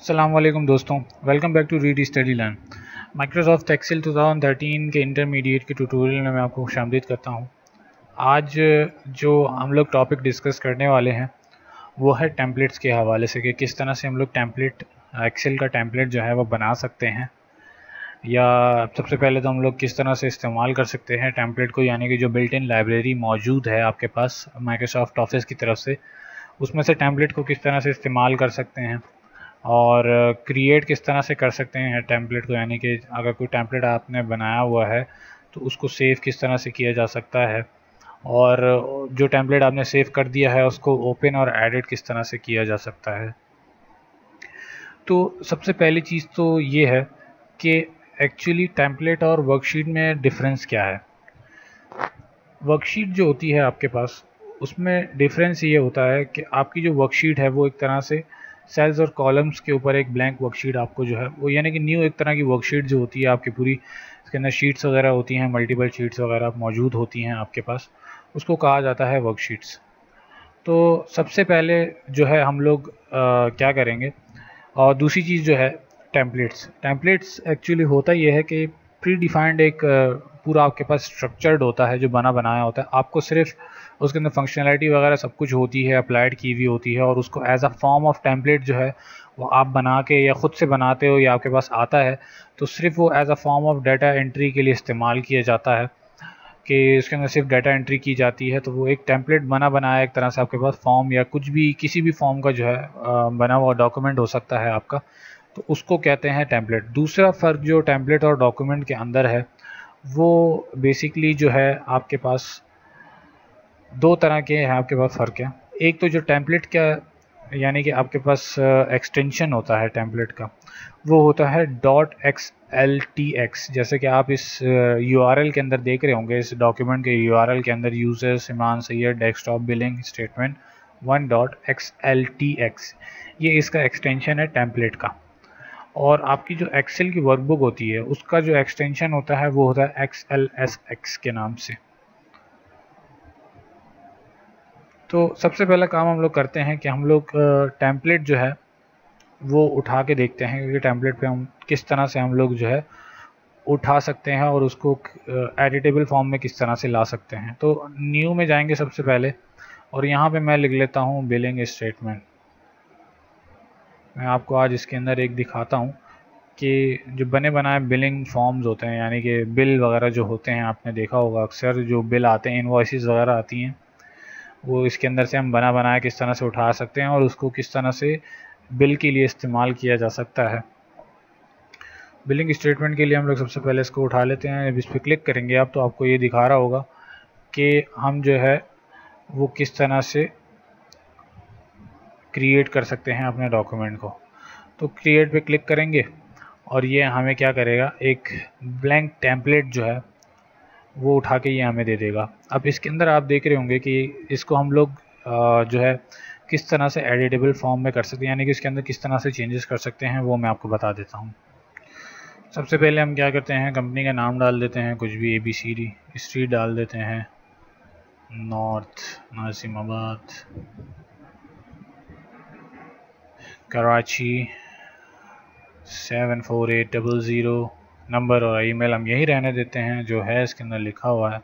अस्सलाम वालेकुम दोस्तों, welcome back to read study learn. Microsoft Excel 2013 के इंटरमीडिएट के ट्यूटोरियल में मैं आपको खुशामदीद करता हूं। आज जो हम लोग टॉपिक डिस्कस करने वाले हैं वो है टेम्पलेट्स के हवाले से कि किस तरह से हम लोग टेम्पलेट एक्सेल का टेम्पलेट जो है वो बना सकते हैं, या सबसे पहले तो हम लोग किस तरह से इस्तेमाल कर सकते हैं टेम्पलेट को, यानी कि जो बिल्ट इन लाइब्रेरी मौजूद है आपके पास माइक्रोसॉफ्ट ऑफिस की तरफ से, उसमें से टेम्पलेट को किस तरह से इस्तेमाल कर सकते हैं और क्रिएट किस तरह से कर सकते हैं टेम्पलेट को, यानी कि अगर कोई टेम्पलेट आपने बनाया हुआ है तो उसको सेव किस तरह से किया जा सकता है, और जो टेम्पलेट आपने सेव कर दिया है उसको ओपन और एडिट किस तरह से किया जा सकता है। तो सबसे पहली चीज़ तो ये है कि एक्चुअली टेम्पलेट और वर्कशीट में डिफरेंस क्या है। वर्कशीट जो होती है आपके पास, उसमें डिफरेंस ये होता है कि आपकी जो वर्कशीट है वो एक तरह से सेल्स और कॉलम्स के ऊपर एक ब्लैंक वर्कशीट आपको जो है वो, यानी कि न्यू एक तरह की वर्कशीट जो होती है आपकी पूरी, इसके अंदर शीट्स वगैरह होती हैं, मल्टीपल शीट्स वगैरह मौजूद होती हैं आपके पास, उसको कहा जाता है वर्कशीट्स। तो सबसे पहले जो है हम लोग क्या करेंगे, और दूसरी चीज़ जो है टेम्पलेट्स एक्चुअली होता ये है कि प्री डिफाइंड एक पूरा आपके पास स्ट्रक्चर्ड होता है जो बना बनाया होता है, आपको सिर्फ उसके अंदर फंक्शनैलिटी वगैरह सब कुछ होती है, अप्लाइड की हुई होती है, और उसको as a form of template जो है वो आप बना के या ख़ुद से बनाते हो या आपके पास आता है, तो सिर्फ वो as a form of data entry के लिए इस्तेमाल किया जाता है कि इसके अंदर सिर्फ डाटा एंट्री की जाती है। तो वो एक टेम्पलेट बना बनाया एक तरह से आपके पास फॉर्म या कुछ भी किसी भी फॉर्म का जो है बना हुआ डॉक्यूमेंट हो सकता है आपका, तो उसको कहते हैं टेम्पलेट। दूसरा फ़र्क जो टेम्पलेट और डॉक्यूमेंट के अंदर है वो बेसिकली जो है आपके पास दो तरह के हैं, आपके पास फ़र्क है। एक तो जो टेम्पलेट का यानी कि आपके पास एक्सटेंशन होता है टेम्पलेट का, वो होता है .xltx। जैसे कि आप इस URL के अंदर देख रहे होंगे, इस डॉक्यूमेंट के URL के अंदर users Iman Syed desktop billing statement 1.xltx, ये इसका एक्सटेंशन है टेम्पलेट का। और आपकी जो एक्सेल की वर्कबुक होती है उसका जो एक्सटेंशन होता है वो होता है XLSX के नाम से। तो सबसे पहला काम हम लोग करते हैं कि हम लोग टेम्पलेट जो है वो उठा के देखते हैं कि टेम्पलेट पे हम किस तरह से हम लोग जो है उठा सकते हैं और उसको एडिटेबल फॉर्म में किस तरह से ला सकते हैं। तो न्यू में जाएंगे सबसे पहले, और यहाँ पे मैं लिख लेता हूँ बिलिंग स्टेटमेंट। मैं आपको आज इसके अंदर एक दिखाता हूँ कि जो बने बनाए बिलिंग फॉर्म्स होते हैं, यानी कि बिल वगैरह जो होते हैं, आपने देखा होगा अक्सर जो बिल आते हैं, इनवॉइसेस वगैरह आती हैं, वो इसके अंदर से हम बना बनाया किस तरह से उठा सकते हैं और उसको किस तरह से बिल के लिए इस्तेमाल किया जा सकता है। बिलिंग स्टेटमेंट के लिए हम लोग सबसे पहले इसको उठा लेते हैं। जब इस पर क्लिक करेंगे आप तो आपको ये दिखा रहा होगा कि हम जो है वो किस तरह से क्रिएट कर सकते हैं अपने डॉक्यूमेंट को। तो क्रिएट पे क्लिक करेंगे और ये हमें क्या करेगा, एक ब्लैंक टेम्पलेट जो है वो उठा के ये हमें दे देगा। अब इसके अंदर आप देख रहे होंगे कि इसको हम लोग जो है किस तरह से एडिटेबल फॉर्म में कर सकते हैं, यानी कि इसके अंदर किस तरह से चेंजेस कर सकते हैं वो मैं आपको बता देता हूँ। सबसे पहले हम क्या करते हैं, कंपनी का नाम डाल देते हैं, कुछ भी ABCD, स्ट्रीट डाल देते हैं नॉर्थ नाजिमाबाद कराची 74800, नंबर और ईमेल हम यही रहने देते हैं जो है इसके अंदर लिखा हुआ है।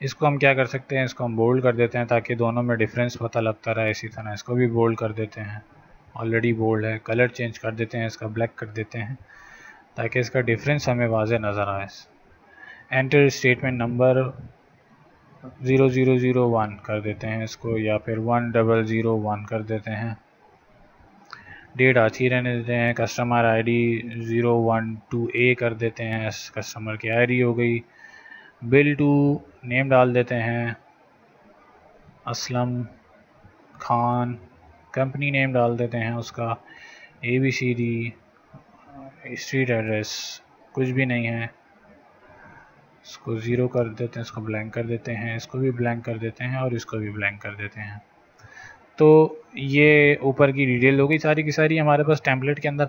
इसको हम क्या कर सकते हैं, इसको हम बोल्ड कर देते हैं ताकि दोनों में डिफरेंस पता लगता रहे। इसी तरह इसको भी बोल्ड कर देते हैं, ऑलरेडी बोल्ड है। कलर चेंज कर देते हैं, इसका ब्लैक कर देते हैं ताकि इसका डिफरेंस हमें वाज़े नज़र आए। एंटर स्टेटमेंट नंबर 0001 कर देते हैं इसको, या फिर 1001 कर देते हैं। डेट आती रहने देते हैं। कस्टमर ID 012A कर देते हैं, कस्टमर की ID हो गई। बिल टू नेम डाल देते हैं असलम खान, कंपनी नेम डाल देते हैं उसका, ABCD, स्ट्रीट एड्रेस कुछ भी नहीं है, इसको 0 कर देते हैं, इसको ब्लैंक कर देते हैं, इसको भी ब्लैंक कर देते हैं और इसको भी ब्लैंक कर देते हैं। तो ये ऊपर की डिटेल हो गई सारी की सारी हमारे पास टेम्पलेट के अंदर।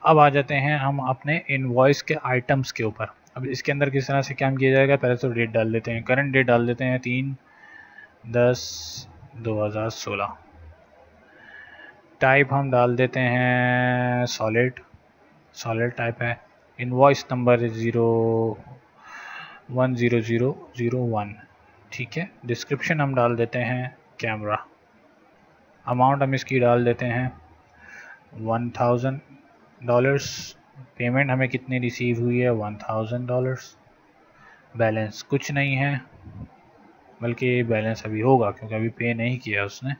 अब आ जाते हैं हम अपने इनवॉइस के आइटम्स के ऊपर। अब इसके अंदर किस तरह से काम किया जाएगा, पहले तो डेट डाल देते हैं, करंट डेट डाल देते हैं 3/10/2016। टाइप हम डाल देते हैं सॉलिड टाइप है। इनवॉइस नंबर 010001, ठीक है। डिस्क्रिप्शन हम डाल देते हैं कैमरा। अमाउंट हम इसकी डाल देते हैं $1000। पेमेंट हमें कितनी रिसीव हुई है, $1000। बैलेंस कुछ नहीं है, बल्कि बैलेंस अभी होगा क्योंकि अभी पे नहीं किया उसने।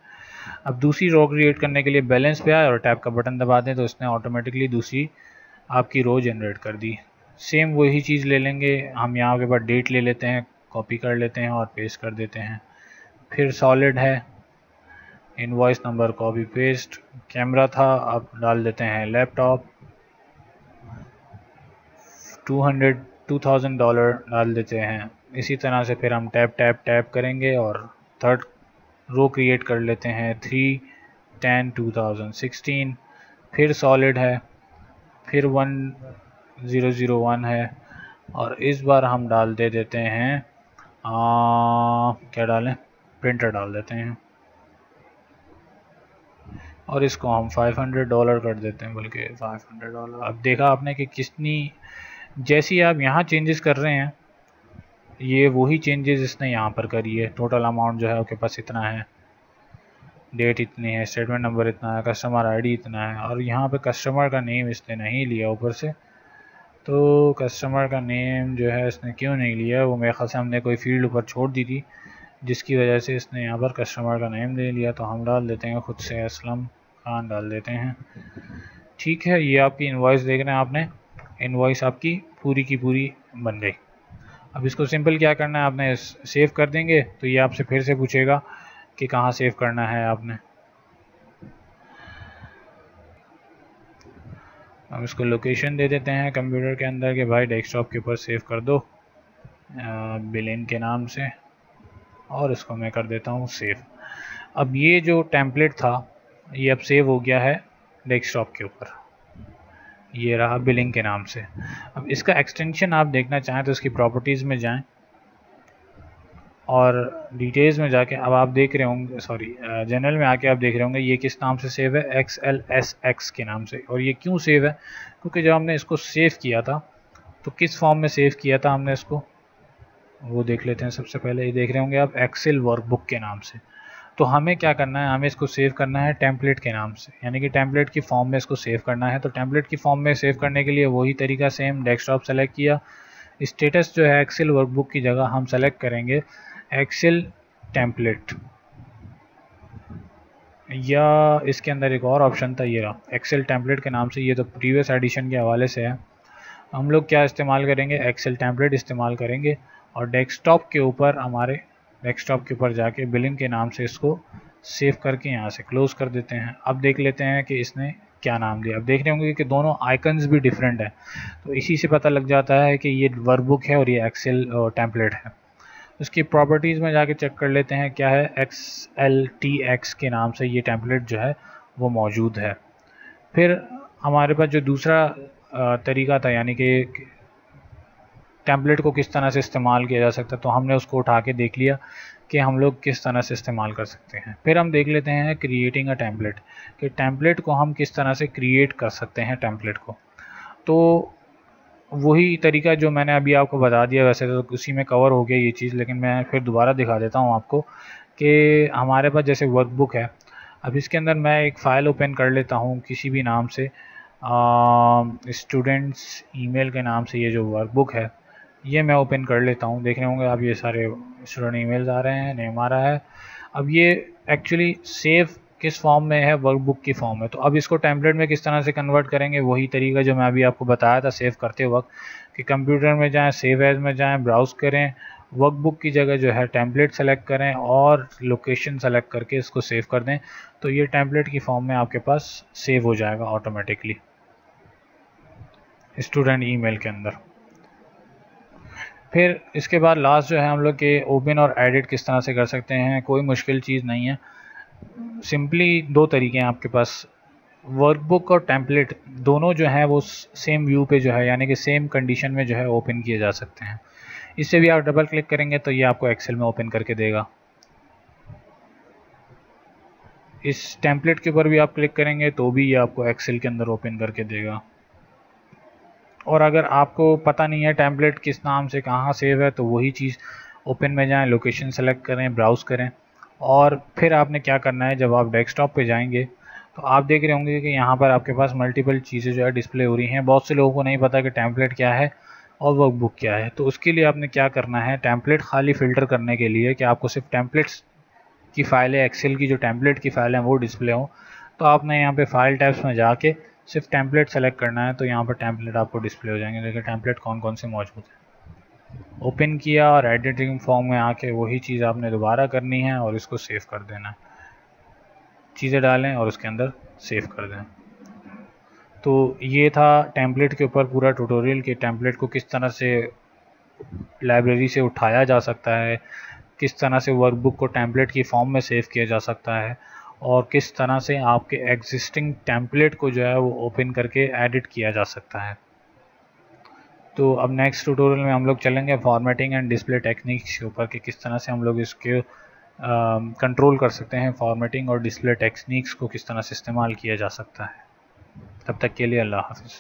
अब दूसरी रो क्रिएट करने के लिए बैलेंस पे आए और टैब का बटन दबा दें तो इसने ऑटोमेटिकली दूसरी आपकी रो जनरेट कर दी। सेम वही चीज़ ले लेंगे हम, यहाँ के बाद डेट ले लेते हैं, कॉपी कर लेते हैं और पेस्ट कर देते हैं। फिर सॉलिड है, invoice number copy paste, camera था अब डाल देते हैं लैपटॉप, $2000 डाल देते हैं। इसी तरह से फिर हम टैप करेंगे और थर्ड रो क्रिएट कर लेते हैं 3/10/2016। फिर सॉलिड है, फिर 1001 है और इस बार हम डाल देते हैं क्या डालें, प्रिंटर डाल देते हैं और इसको हम $500 कर देते हैं, बल्कि $500। अब देखा आपने कि कितनी, जैसी आप यहाँ चेंजेस कर रहे हैं ये वही चेंजेस इसने यहाँ पर करी है। टोटल अमाउंट जो है आपके पास इतना है, डेट इतनी है, स्टेटमेंट नंबर इतना है, कस्टमर आईडी इतना है और यहाँ पे कस्टमर का नेम इसने नहीं लिया ऊपर से। तो कस्टमर का नेम जो है इसने क्यों नहीं लिया, वो मेरे ख्याल से हमने कोई फील्ड ऊपर छोड़ दी थी जिसकी वजह से इसने यहाँ पर कस्टमर का नेम ले लिया। तो हम डाल देते हैं खुद से असलम खान डाल देते हैं, ठीक है। ये आपकी इनवॉइस देख रहे हैं आपने, इनवॉइस आपकी पूरी की पूरी बन गई। अब इसको सिंपल क्या करना है, आपने सेव कर देंगे तो ये आपसे फिर से पूछेगा कि कहाँ सेव करना है आपने। हम इसको लोकेशन दे देते हैं कंप्यूटर के अंदर कि भाई डेस्कटॉप के ऊपर सेव कर दो बिलिन के नाम से, और इसको मैं कर देता हूँ सेव। अब ये जो टेम्पलेट था ये अब सेव हो गया है डेस्कटॉप के ऊपर, ये रहा बिलिंग के नाम से। अब इसका एक्सटेंशन आप देखना चाहें तो इसकी प्रॉपर्टीज़ में जाएं और डिटेल्स में जाके अब आप देख रहे होंगे, सॉरी जनरल में आके आप देख रहे होंगे ये किस नाम से सेव है, XLSX के नाम से। और ये क्यों सेव है, क्योंकि जब हमने इसको सेव किया था तो किस फॉर्म में सेव किया था हमने इसको, वो देख लेते हैं। सबसे पहले ये देख रहे होंगे आप एक्सेल वर्कबुक के नाम से। तो हमें क्या करना है, हमें इसको सेव करना है टेम्पलेट के नाम से, यानी कि टेम्पलेट की फॉर्म में इसको सेव करना है। तो टेम्पलेट की फॉर्म में सेव करने के लिए वही तरीका सेम, डेस्कटॉप सेलेक्ट किया, स्टेटस जो है एक्सेल वर्कबुक की जगह हम सेलेक्ट करेंगे एक्सेल टेम्पलेट, या इसके अंदर एक और ऑप्शन था ये रहा एक्सेल टेम्पलेट के नाम से। ये तो प्रीवियस एडिशन के हवाले से है। हम लोग क्या इस्तेमाल करेंगे, एक्सेल टेम्पलेट इस्तेमाल करेंगे और डेस्कटॉप के ऊपर, हमारे डेस्कटॉप के ऊपर जाके बिलिंग के नाम से इसको सेव करके यहाँ से क्लोज कर देते हैं। अब देख लेते हैं कि इसने क्या नाम दिया। अब देख रहे होंगे कि दोनों आइकन्स भी डिफरेंट है, तो इसी से पता लग जाता है कि ये वर्कबुक है और ये एक्सेल टेम्पलेट है। उसकी प्रॉपर्टीज़ में जाके चेक कर लेते हैं क्या है, XLTX के नाम से ये टेम्पलेट जो है वो मौजूद है। फिर हमारे पास जो दूसरा तरीका था, यानी कि टेम्पलेट को किस तरह से इस्तेमाल किया जा सकता है, तो हमने उसको उठा के देख लिया कि हम लोग किस तरह से इस्तेमाल कर सकते हैं। फिर हम देख लेते हैं क्रिएटिंग अ टेम्पलेट, कि टेम्पलेट को हम किस तरह से क्रिएट कर सकते हैं टेम्पलेट को। तो वही तरीका जो मैंने अभी आपको बता दिया, वैसे तो उसी में कवर हो गया ये चीज़, लेकिन मैं फिर दोबारा दिखा देता हूँ आपको कि हमारे पास जैसे वर्कबुक है। अब इसके अंदर मैं एक फ़ाइल ओपन कर लेता हूँ किसी भी नाम से, स्टूडेंट्स ईमेल के नाम से ये जो वर्कबुक है ये मैं ओपन कर लेता हूँ। देख रहे होंगे आप ये सारे स्टूडेंट ईमेल्स आ रहे हैं, नेम आ रहा है। अब ये एक्चुअली सेव किस फॉर्म में है, वर्कबुक की फॉर्म में। तो अब इसको टेम्पलेट में किस तरह से कन्वर्ट करेंगे, वही तरीका जो मैं अभी आपको बताया था सेव करते वक्त, कि कंप्यूटर में जाएं, सेव एज में जाएं, ब्राउज़ करें, वर्कबुक की जगह जो है टेम्पलेट सेलेक्ट करें और लोकेशन सेलेक्ट करके इसको सेव कर दें। तो ये टेम्पलेट की फॉर्म में आपके पास सेव हो जाएगा ऑटोमेटिकली स्टूडेंट ईमेल के अंदर। फिर इसके बाद लास्ट जो है हम लोग के ओपन और एडिट किस तरह से कर सकते हैं, कोई मुश्किल चीज़ नहीं है। सिंपली दो तरीके हैं आपके पास, वर्कबुक और टेम्पलेट दोनों जो है वो सेम व्यू पे जो है, यानी कि सेम कंडीशन में जो है ओपन किए जा सकते हैं। इससे भी आप डबल क्लिक करेंगे तो ये आपको एक्सेल में ओपन करके देगा। इस टेम्पलेट के ऊपर भी आप क्लिक करेंगे तो भी ये आपको एक्सेल के अंदर ओपन करके देगा। और अगर आपको पता नहीं है टेम्पलेट किस नाम से कहाँ सेव है, तो वही चीज़ ओपन में जाएं, लोकेशन सेलेक्ट करें, ब्राउज़ करें, और फिर आपने क्या करना है, जब आप डेस्कटॉप पे जाएंगे तो आप देख रहे होंगे कि यहाँ पर आपके पास मल्टीपल चीज़ें जो है डिस्प्ले हो रही हैं। बहुत से लोगों को नहीं पता कि टेम्पलेट क्या है और वर्कबुक क्या है। तो उसके लिए आपने क्या करना है, टेम्पलेट खाली फ़िल्टर करने के लिए कि आपको सिर्फ टेम्पलेट्स की फ़ाइलें, एक्सेल की जो टेम्पलेट की फ़ाइल हैं वो डिस्प्ले हों, तो आपने यहाँ पे फाइल टैब्स में जाके सिर्फ टेम्पलेट सेलेक्ट करना है। तो यहाँ पर टेम्पलेट आपको डिस्प्ले हो जाएंगे। देखिए टेम्पलेट कौन कौन से मौजूद है। ओपन किया और एडिटिंग फॉर्म में आके वही चीज़ आपने दोबारा करनी है और इसको सेव कर देना है। चीज़ें डालें और उसके अंदर सेव कर दें। तो ये था टेम्पलेट के ऊपर पूरा ट्यूटोरियल कि टेम्पलेट को किस तरह से लाइब्रेरी से उठाया जा सकता है, किस तरह से वर्कबुक को टेम्पलेट की फॉर्म में सेव किया जा सकता है, और किस तरह से आपके एग्जिस्टिंग टेम्पलेट को जो है वो ओपन करके एडिट किया जा सकता है। तो अब नेक्स्ट ट्यूटोरियल में हम लोग चलेंगे फॉर्मेटिंग एंड डिस्प्ले टेक्निक्स के ऊपर कि किस तरह से हम लोग इसके कंट्रोल कर सकते हैं। फॉर्मेटिंग और डिस्प्ले टेक्निक्स को किस तरह से इस्तेमाल किया जा सकता है। तब तक के लिए अल्लाह हाफ़िज़।